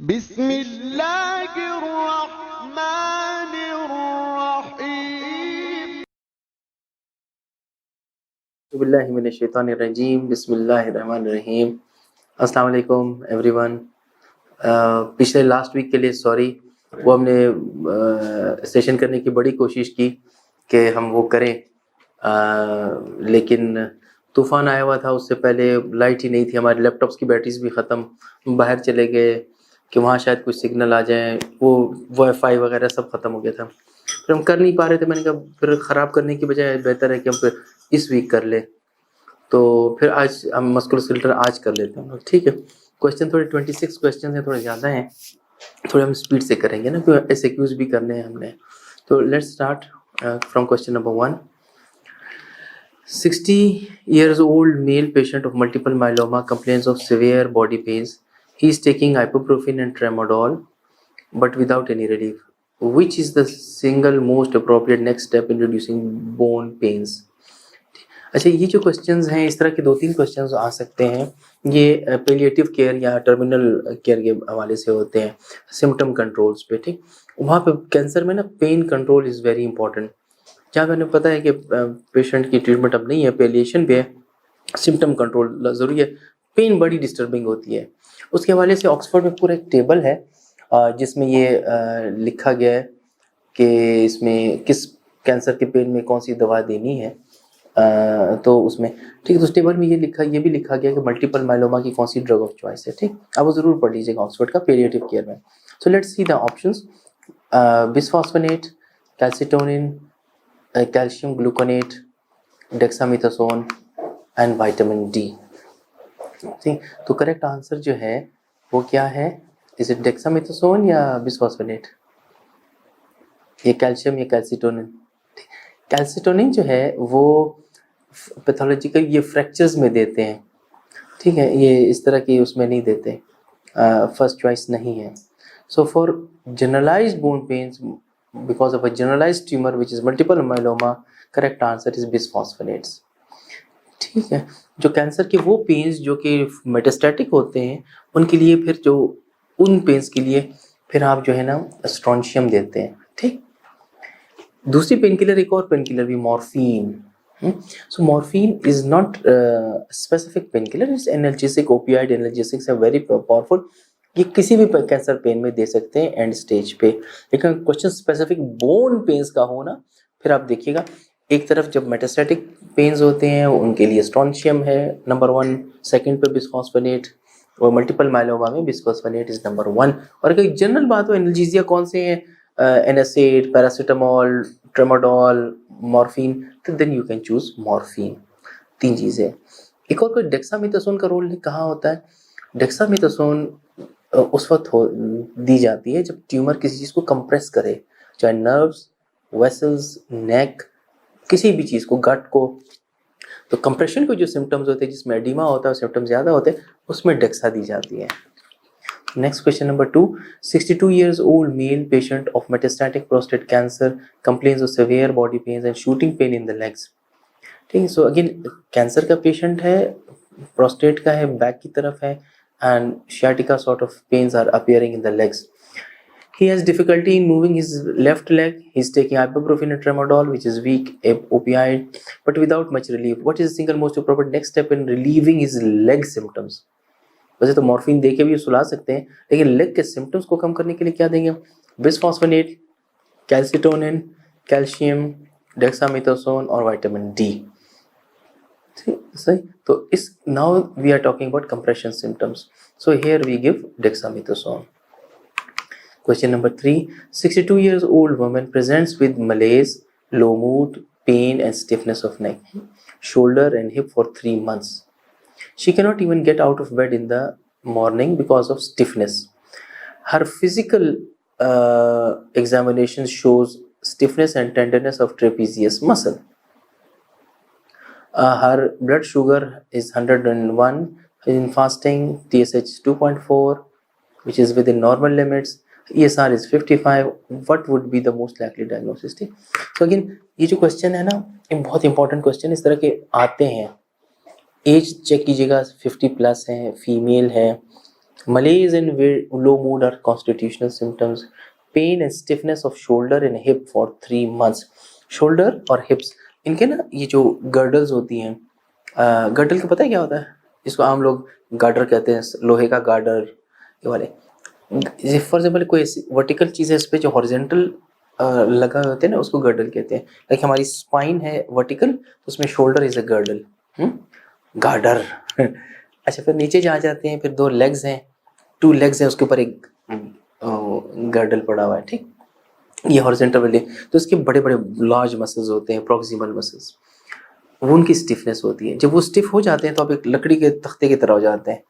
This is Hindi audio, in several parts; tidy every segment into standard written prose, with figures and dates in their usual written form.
बिस्मिल्लाहिर्रहमानिर्रहीम। बिस्मिल्लाहिमिनश्शैतानिर्रजीम बिस्मिल्लाहिर्रहमानिर्रहीम। अस्सलाम वालेकुम एवरीवन। पिछले लास्ट वीक के लिए सॉरी, वो हमने सेशन करने की बड़ी कोशिश की कि हम वो करें, लेकिन तूफ़ान आया हुआ था। उससे पहले लाइट ही नहीं थी, हमारे लैपटॉप्स की बैटरीज भी ख़त्म, बाहर चले गए कि वहाँ शायद कुछ सिग्नल आ जाए, वो वाईफाई वगैरह सब ख़त्म हो गया था, फिर हम कर नहीं पा रहे थे। मैंने कहा फिर ख़राब करने की बजाय बेहतर है कि हम फिर इस वीक कर ले, तो फिर आज हम मस्कुलोस्केलेटल आज कर लेते हैं, ठीक है। क्वेश्चन थोड़े 26 क्वेश्चन हैं, थोड़े ज़्यादा हैं, थोड़े हम स्पीड से करेंगे ना, क्योंकि एसएक्यूज भी करने हैं हमने। तो let's start from question number 1। 60 years old male patient of multiple myeloma complains of severe body pains. He is taking ibuprofen and tramadol but without any relief. Which is the single most appropriate next step in reducing bone pains? अच्छा, ये जो क्वेश्चंस हैं, इस तरह के 2-3 क्वेश्चंस आ सकते हैं। ये पैलिएटिव केयर या टर्मिनल केयर के हवाले से होते हैं, सिम्टम कंट्रोल्स पे, ठीक। वहाँ पे कैंसर में ना pain control is very important. जहाँ मैंने पता है कि पेशेंट की ट्रीटमेंट अब नहीं है, पैलिएशन पे है, सिम्टम कंट्रोल ज़रूरी है। पेन बड़ी डिस्टर्बिंग होती है। उसके हवाले से ऑक्सफोर्ड में पूरा एक टेबल है जिसमें ये लिखा गया है कि इसमें किस कैंसर के पेन में कौन सी दवा देनी है। तो उसमें ठीक है, तो उस टेबल में ये भी लिखा गया कि मल्टीपल माइलोमा की कौन सी ड्रग ऑफ चॉइस है, ठीक। आप वो ज़रूर पढ़ लीजिएगा ऑक्सफोर्ड का पैलिएटिव केयर में। So let's see the options. Bisphosphonate, calcitonin, calcium gluconate, dexamethasone and vitamin D. ठीक, तो करेक्ट आंसर जो है वो क्या है? इज इट डेक्सामेथासोन या बिस्फॉस्फोनेट, ये कैल्शियम या कैल्सिटोनिन? कैल्सिटोनिन जो है वो पैथोलॉजिकल ये फ्रैक्चर्स में देते हैं, ठीक है, ये इस तरह की उसमें नहीं देते, फर्स्ट चॉइस नहीं है। So for generalised bone pains because of a generalised tumour which is multiple myeloma, correct answer is bisphosphonates, ठीक है। जो कैंसर के वो पेन्स जो कि मेटास्टैटिक होते हैं, उनके लिए फिर जो उन पेन्स के लिए फिर आप जो है ना स्ट्रॉन्शियम देते हैं, ठीक। दूसरी पेन किलर, एक और पेन किलर भी, morphine. So morphine is not specific painkiller, it's analgesic, opioid analgesics are very powerful. ये किसी भी कैंसर पेन में दे सकते हैं एंड स्टेज पे। लेकिन क्वेश्चन स्पेसिफिक बोन पेन्स का हो ना, फिर आप देखिएगा एक तरफ जब मेटास्टैटिक पेन्स होते हैं उनके लिए स्ट्रॉन्शियम है नंबर 1, सेकंड पे बिस्फॉस्फोनेट, और मल्टीपल माइलोमा में बिस्फॉस्फोनेट इज नंबर 1। और अगर जनरल बात हो एनाल्जेसिया कौन से हैं, एनासिड, पैरासीटामोल, ट्रेमाडोल, मॉर्फिन, तो then you can choose morphine. 3 चीज़ें। एक और कोई डेक्सामेथासोन का रोल कहाँ होता है? डेक्सामेथासोन उस वक्त दी जाती है जब ट्यूमर किसी चीज़ को कंप्रेस करे, चाहे नर्व्स, वेसल्स, नेक, किसी भी चीज़ को, गट को। तो कंप्रेशन के जो सिम्टम्स होते हैं जिसमें एडिमा होता है, सिम्टम्स ज़्यादा होते हैं, उसमें डेक्सा दी जाती है। Next question number 2. 62 years old male patient of metastatic prostate cancer complains of severe body pains and shooting pain in the legs. ठीक है, सो अगेन कैंसर का पेशेंट है, प्रोस्टेट का है, बैक की तरफ है, and sciatica sort of pains are appearing in the legs. He has difficulty in moving his left leg. He's taking ibuprofen and tramadol, which is weak opioid, but without much relief. What is the single most appropriate next step in relieving his leg symptoms? वैसे तो मॉर्फिन दे के भी सुला सकते हैं, लेकिन लेग के सिम्टम्स को कम करने के लिए क्या देंगे? बिस्फॉस्फोनेट, कैल्सिटोनिन, कैल्शियम, डेक्सामेथासोन और विटामिन डी। सही, तो इस now we are talking about compression symptoms, so here we give dexamethasone. Question number 3. 62 years old woman presents with malaise, low mood, pain and stiffness of neck, shoulder and hip for 3 months. She cannot even get out of bed in the morning because of stiffness. Her physical examination shows stiffness and tenderness of trapezius muscle. Her blood sugar is 101 in fasting, TSH 2.4, which is within normal limits. ESR is 55. What would be the most likely diagnosis? So again, ये जो क्वेश्चन है ना, ये बहुत इंपॉर्टेंट क्वेश्चन इस तरह के आते हैं। एज चेक कीजिएगा, 50 प्लस है, फीमेल है, Malaise and low mood are constitutional symptoms. Pain and stiffness of shoulder and hip for 3 months. Shoulder और hips, इनके ना ये जो गर्डल्स होती हैं, गर्डल को पता है क्या होता है? इसको आम लोग गार्डर कहते हैं, लोहे का गार्डर, ये वाले। फॉर एग्जाम्पल कोई ऐसी वर्टिकल चीज़ है इस पर जो हॉरिजेंटल लगा हुए होते हैं ना, उसको गर्डल कहते हैं। लाइक हमारी स्पाइन है वर्टिकल, तो उसमें shoulder is a girdle, girder. अच्छा, फिर नीचे जहाँ जाते हैं, फिर 2 लेग्स हैं, 2 लेग्स हैं, उसके ऊपर एक गर्डल पड़ा हुआ है, ठीक। ये हॉरिजेंटल वाले, तो इसके बड़े बड़े लार्ज मसल्स होते हैं, प्रॉक्सिमल मसल्स, वो उनकी स्टिफनेस होती है। जब वो स्टिफ हो जाते हैं तो आप एक लकड़ी के तख्ते की तरह हो जाते हैं,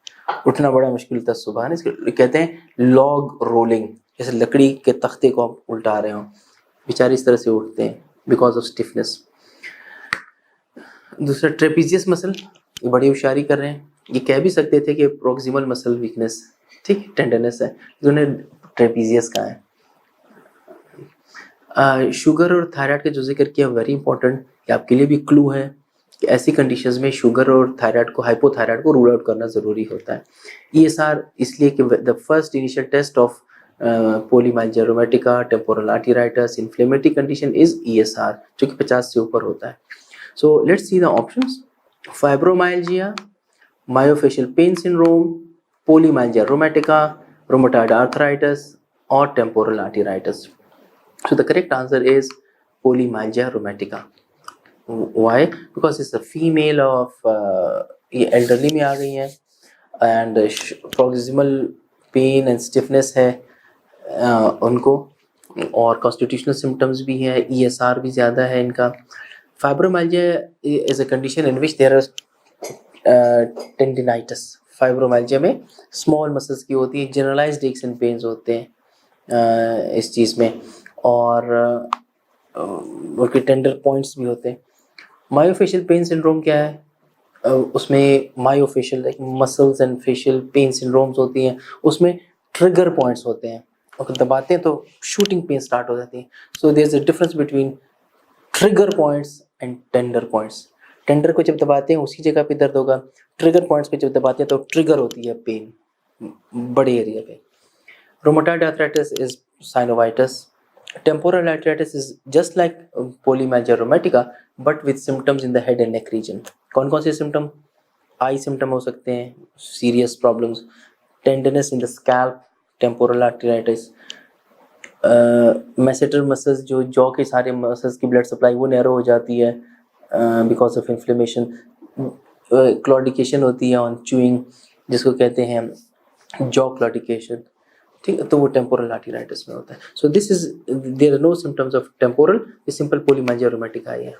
उठना बड़ा मुश्किल होता है सुबह ना। इसके कहते हैं लॉग रोलिंग, जैसे लकड़ी के तख्ते को आप उल्टा रहे हो, बेचारे इस तरह से उठते हैं बिकॉज ऑफ स्टिफनेस। दूसरा ट्रेपीजियस मसल, ये बड़ी होशियारी कर रहे हैं, ये कह भी सकते थे कि प्रॉक्सिमल मसल वीकनेस, ठीक, टेंडरनेस है, इन्होंने ट्रेपीजियस कहा है। शुगर और थायराइड का जो जिक्र किया, वेरी इंपॉर्टेंट, ये आपके लिए भी क्लू है कि ऐसी कंडीशंस में शुगर और थायराइड को, हाइपोथायराइड को रूल आउट करना ज़रूरी होता है। ESR इसलिए कि the first initial test of polymyalgia rheumatica, temporal arteritis, inflammatory condition is ESR, जो कि 50 से ऊपर होता है। So let's see the options. Fibromyalgia, myofascial pain syndrome, polymyalgia rheumatica, rheumatoid arthritis और temporal arteritis. So the correct answer is polymyalgia rheumatica. Why? Because it's a female of ये elderly में आ गई है, and proximal pain and stiffness है उनको, और constitutional symptoms भी है, ESR भी ज़्यादा है इनका। Fibromyalgia is a condition in which there are tendinitis. Fibromyalgia में small muscles की होती है, generalized aches and pains होते हैं इस चीज़ में, और उनके टेंडर पॉइंट्स भी होते हैं। मायोफेशियल पेन सिंड्रोम क्या है? उसमें myofascial muscles and facial pen syndromes होती हैं, उसमें ट्रिगर पॉइंट्स होते हैं, और दबाते हैं तो शूटिंग पेन स्टार्ट हो जाती है। So there is a difference between trigger points and tender points. Tender को जब दबाते हैं उसी जगह पे दर्द होगा, ट्रिगर पॉइंट्स पे जब दबाते हैं तो ट्रिगर होती है पेन बड़े एरिया पे। Rheumatoid arthritis is synovitis. Temporal arteritis is just like polymyalgia rheumatica but with symptoms in the head and neck region. कौन कौन से सिम्टम? आई सिम्टम हो सकते हैं, serious problems, tenderness in the scalp, temporal arteritis, masseter muscles, जो जॉ के सारे मसल्स की ब्लड सप्लाई वो नैरो हो जाती है बिकॉज ऑफ इन्फ्लेमेशन, क्लॉडिकेशन होती है ऑन च्यूइंग, जिसको कहते हैं जॉ क्लॉडिकेशन, ठीक है, तो वो टेम्पोरल आर्टेराइटिस में होता है। So this is, there are no symptoms of temporal, ये सिंपल पोलीमाइल्जिया रोमैटिका है।